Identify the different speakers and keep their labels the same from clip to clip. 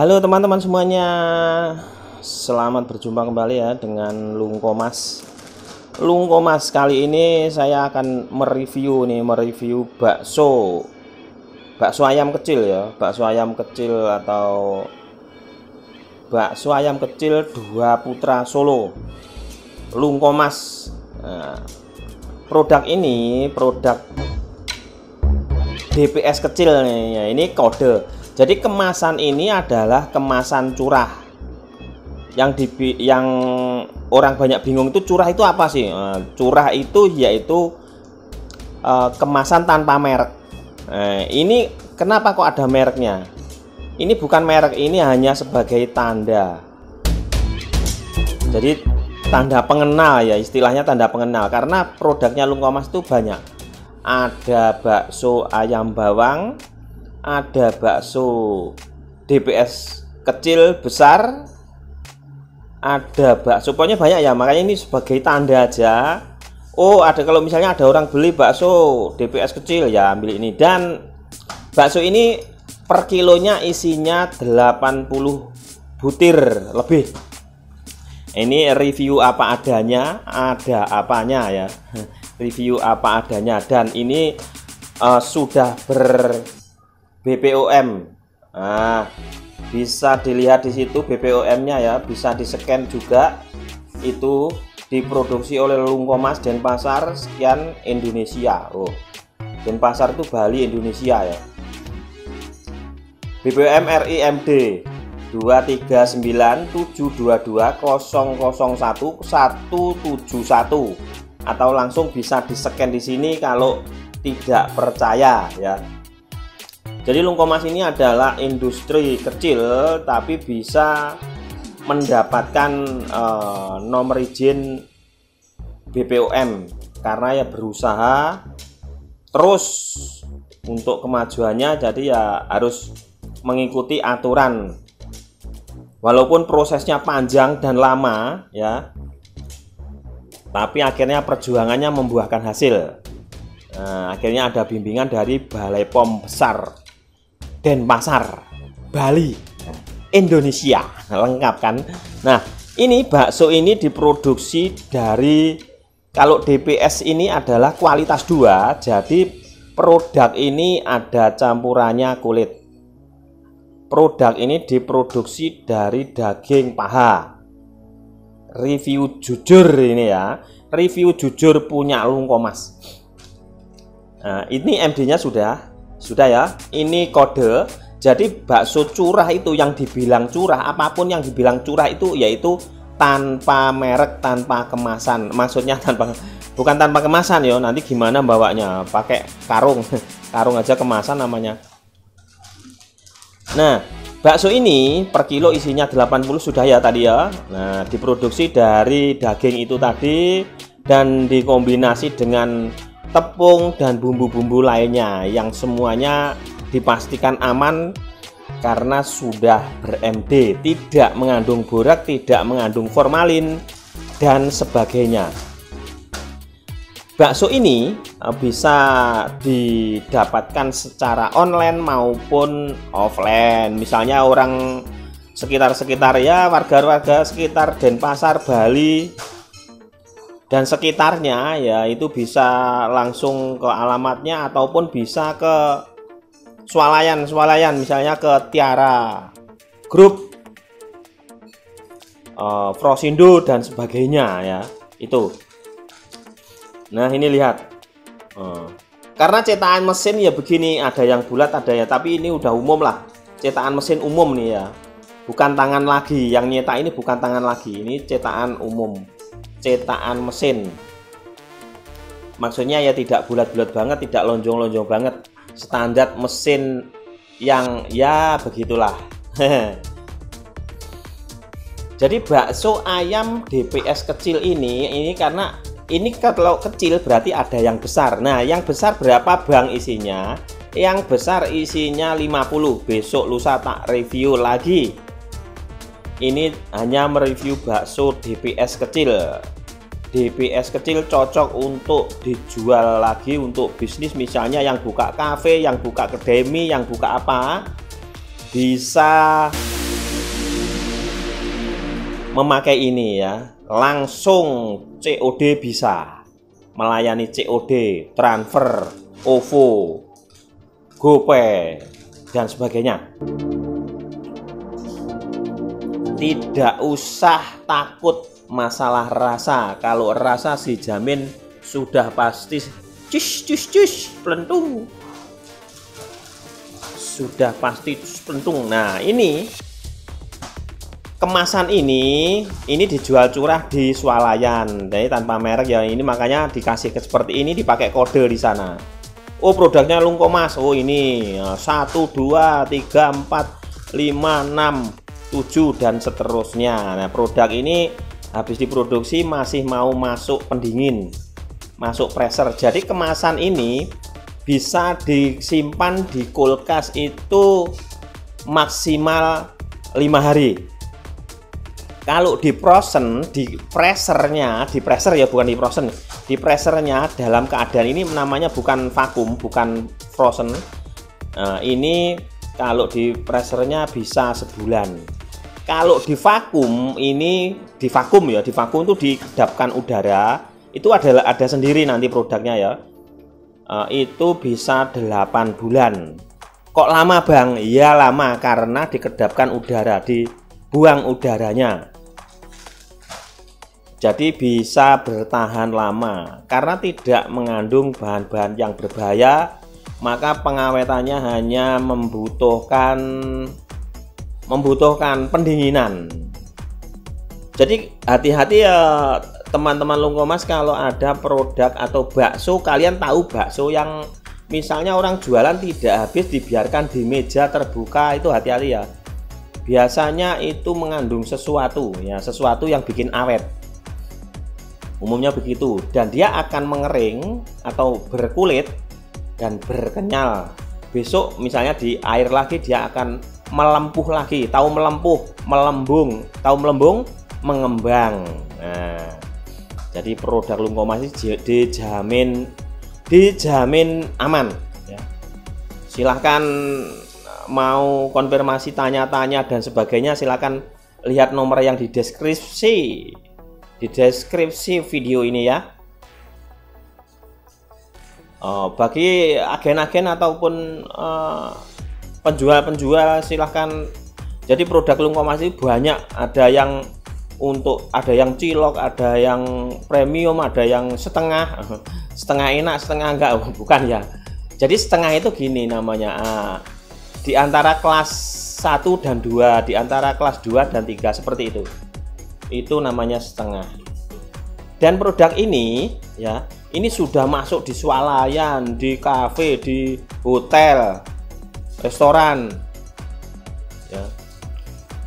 Speaker 1: Halo teman-teman semuanya, selamat berjumpa kembali ya dengan Lungkomas. Lungkomas kali ini saya akan mereview bakso ayam kecil ya, bakso ayam kecil atau bakso ayam kecil Dua Putra Solo, Lungkomas. Nah, produk ini produk DPS kecil nih ya, ini kode. Jadi kemasan ini adalah kemasan curah. Yang orang banyak bingung itu curah itu apa sih? Curah itu yaitu kemasan tanpa merek. Ini kenapa kok ada mereknya? Ini bukan merek, ini hanya sebagai tanda. Jadi tanda pengenal ya, istilahnya tanda pengenal, karena produknya Lungkomas itu banyak. Ada bakso ayam bawang, ada bakso DPS kecil besar, ada bakso, pokoknya banyak ya, makanya ini sebagai tanda aja. Oh, ada, kalau misalnya ada orang beli bakso DPS kecil ya ambil ini. Dan bakso ini per kilonya isinya 80 butir lebih. Ini review apa adanya, ada apanya ya. Review apa adanya, dan ini sudah BPOM. Nah, bisa dilihat di situ BPOM-nya ya, bisa di-scan juga. Itu diproduksi oleh Lungkomas Denpasar sekian Indonesia. Oh, Denpasar itu Bali Indonesia ya. BPOM RIMD 239722001 atau langsung bisa di-scan di sini kalau tidak percaya ya. Jadi Lungkomas ini adalah industri kecil tapi bisa mendapatkan nomor izin BPOM karena ya berusaha terus untuk kemajuannya. Jadi ya harus mengikuti aturan, walaupun prosesnya panjang dan lama ya, tapi akhirnya perjuangannya membuahkan hasil. Nah, akhirnya ada bimbingan dari Balai POM Besar Denpasar, Bali, Indonesia. Lengkap kan? Nah, ini bakso ini diproduksi dari, kalau DPS ini adalah kualitas 2, jadi produk ini ada campurannya kulit. Produk ini diproduksi dari daging paha. Review jujur ini ya, review jujur punya Lungkomas. Nah, ini MD-nya sudah ya, ini kode. Jadi bakso curah itu, yang dibilang curah, apapun yang dibilang curah itu yaitu tanpa merek, tanpa kemasan. Maksudnya bukan tanpa kemasan ya, nanti gimana bawanya, pakai karung karung aja kemasan namanya. Nah, bakso ini per kilo isinya 80 sudah ya tadi ya. Nah, diproduksi dari daging itu tadi dan dikombinasi dengan tepung dan bumbu-bumbu lainnya yang semuanya dipastikan aman karena sudah ber-MD, tidak mengandung borak, tidak mengandung formalin dan sebagainya. Bakso ini bisa didapatkan secara online maupun offline. Misalnya orang sekitar ya, warga-warga sekitar Denpasar, Bali dan sekitarnya ya, itu bisa langsung ke alamatnya ataupun bisa ke swalayan misalnya ke Tiara Group, Frosindo dan sebagainya ya itu. Nah, ini lihat, karena cetakan mesin ya begini, ada yang bulat ada ya, tapi ini udah umum lah, cetakan mesin umum nih ya, bukan tangan lagi, yang nyetak ini bukan tangan lagi, ini cetakan umum, cetakan mesin. Maksudnya ya tidak bulat-bulat banget, tidak lonjong-lonjong banget, standar mesin yang ya begitulah. Jadi bakso ayam DPS kecil ini karena ini kalau kecil berarti ada yang besar. Nah, yang besar berapa bang isinya? Yang besar isinya 50. Besok lusa tak review lagi. Ini hanya mereview bakso DPS kecil. DPS kecil cocok untuk dijual lagi untuk bisnis, misalnya yang buka kafe, yang buka kedai mie, yang buka apa, bisa memakai ini ya, langsung COD bisa, melayani COD, transfer, OVO, GoPay dan sebagainya. Tidak usah takut masalah rasa. Kalau rasa dijamin sudah pasti cus pelentung. Sudah pasti pelentung. Nah, ini kemasan ini dijual curah di swalayan. Jadi tanpa merek ya, ini makanya dikasih seperti ini, dipakai kode di sana. Oh, produknya Lungkomas. Oh, ini 1 2 3 4 5 6 7 dan seterusnya. Nah, produk ini habis diproduksi masih mau masuk pendingin, masuk freezer. Jadi kemasan ini bisa disimpan di kulkas itu maksimal 5 hari. Kalau di frozen, di freezer ya, bukan di frozen, di freezernya dalam keadaan ini namanya bukan vakum, bukan frozen. Nah, ini kalau di freezernya bisa sebulan. Kalau di vakum ini, di vakum itu dikedapkan udara, itu ada sendiri nanti produknya ya. Itu bisa 8 bulan. Kok lama Bang? Iya lama karena dikedapkan udara, dibuang udaranya. Jadi bisa bertahan lama karena tidak mengandung bahan-bahan yang berbahaya, maka pengawetannya hanya membutuhkan pendinginan. Jadi hati-hati ya teman-teman Lungkomas, kalau ada produk atau bakso, kalian tahu bakso yang misalnya orang jualan tidak habis dibiarkan di meja terbuka, itu hati-hati ya. Biasanya itu mengandung sesuatu yang bikin awet. Umumnya begitu, dan dia akan mengering atau berkulit dan berkenyal. Besok misalnya di air lagi dia akan melempuh lagi. Tahu melempuh, melembung, tahu melembung, mengembang. Nah, jadi produk Lungkomas dijamin aman ya. Silahkan mau konfirmasi, tanya-tanya dan sebagainya, silahkan lihat nomor yang di deskripsi video ini ya. Bagi agen-agen ataupun penjual silahkan. Jadi produk Lungkomas ini banyak, ada yang cilok, ada yang premium, ada yang setengah enak, setengah enggak, bukan ya. Jadi setengah itu gini namanya, di antara kelas 1 dan 2, di antara kelas 2 dan 3 seperti itu namanya setengah. Dan produk ini ya, ini sudah masuk di swalayan, di kafe, di hotel, restoran ya.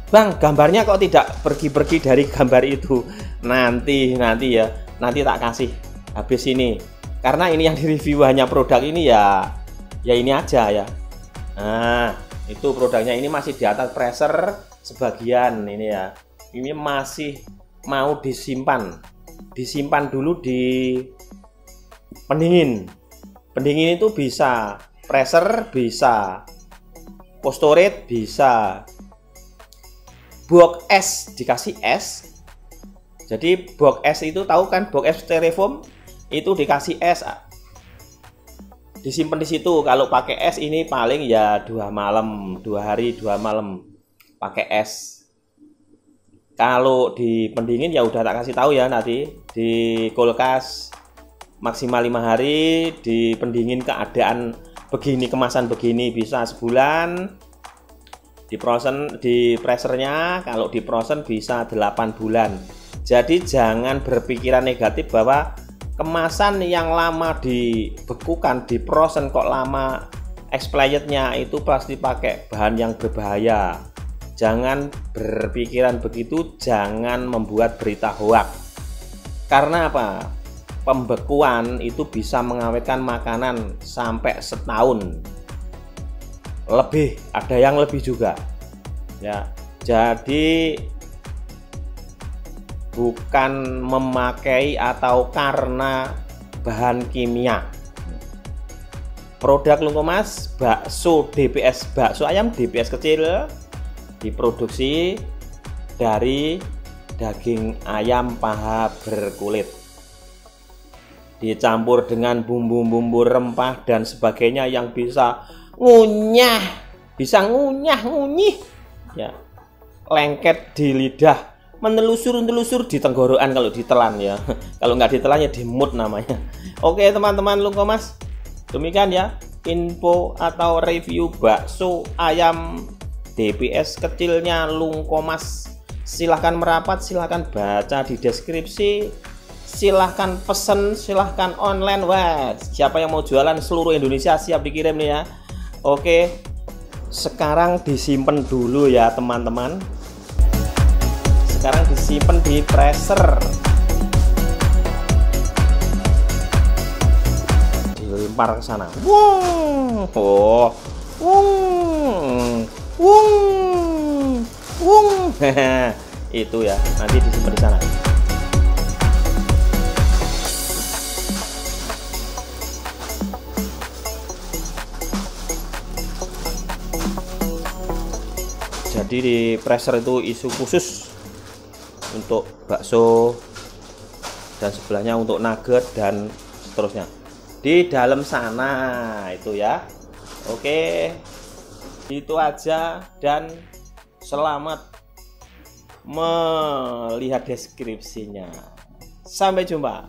Speaker 1: Bang, gambarnya kok tidak pergi-pergi dari gambar itu? Nanti tak kasih habis ini, karena ini yang direview hanya produk ini ya ini aja ya. Nah, itu produknya ini masih di atas freezer sebagian ini ya. Ini masih mau disimpan dulu di pendingin itu bisa, freezer bisa, cold storage bisa, box es dikasih es. Jadi box es itu tahu kan, box es styrofoam itu dikasih es, disimpan di situ. Kalau pakai es ini paling ya 2 hari 2 malam pakai es. Kalau di pendingin ya udah tak kasih tahu ya, nanti di kulkas maksimal 5 hari, di pendingin keadaan begini, kemasan begini bisa sebulan. Di freezernya kalau di frozen bisa 8 bulan. Jadi jangan berpikiran negatif bahwa kemasan yang lama dibekukan, di frozen kok lama expirednya, itu pasti pakai bahan yang berbahaya. Jangan berpikiran begitu, jangan membuat berita hoak. Karena apa? Pembekuan itu bisa mengawetkan makanan sampai setahun lebih, ada yang lebih juga ya. Jadi bukan memakai atau karena bahan kimia. Produk Lungkomas bakso DBS, bakso ayam DBS kecil, diproduksi dari daging ayam paha berkulit, dicampur dengan bumbu-bumbu rempah dan sebagainya yang bisa ngunyah ya, lengket di lidah, menelusur di tenggorokan kalau ditelan ya. Kalau nggak ditelan ya dimut namanya. Oke teman-teman Lungkomas, demikian ya info atau review bakso ayam DPS kecilnya Lungkomas. Silahkan merapat, silahkan baca di deskripsi, silahkan pesen, silahkan online. Wah, siapa yang mau jualan seluruh Indonesia siap dikirim nih ya. Oke, sekarang disimpan dulu ya teman-teman. Sekarang disimpan di freezer, dilempar ke sana. Wung, oh, wung, wung, wung. Itu ya, nanti disimpan di sana. Jadi di freezer itu isu khusus untuk bakso dan sebelahnya untuk nugget dan seterusnya di dalam sana itu ya. Oke, itu aja dan selamat melihat deskripsinya. Sampai jumpa.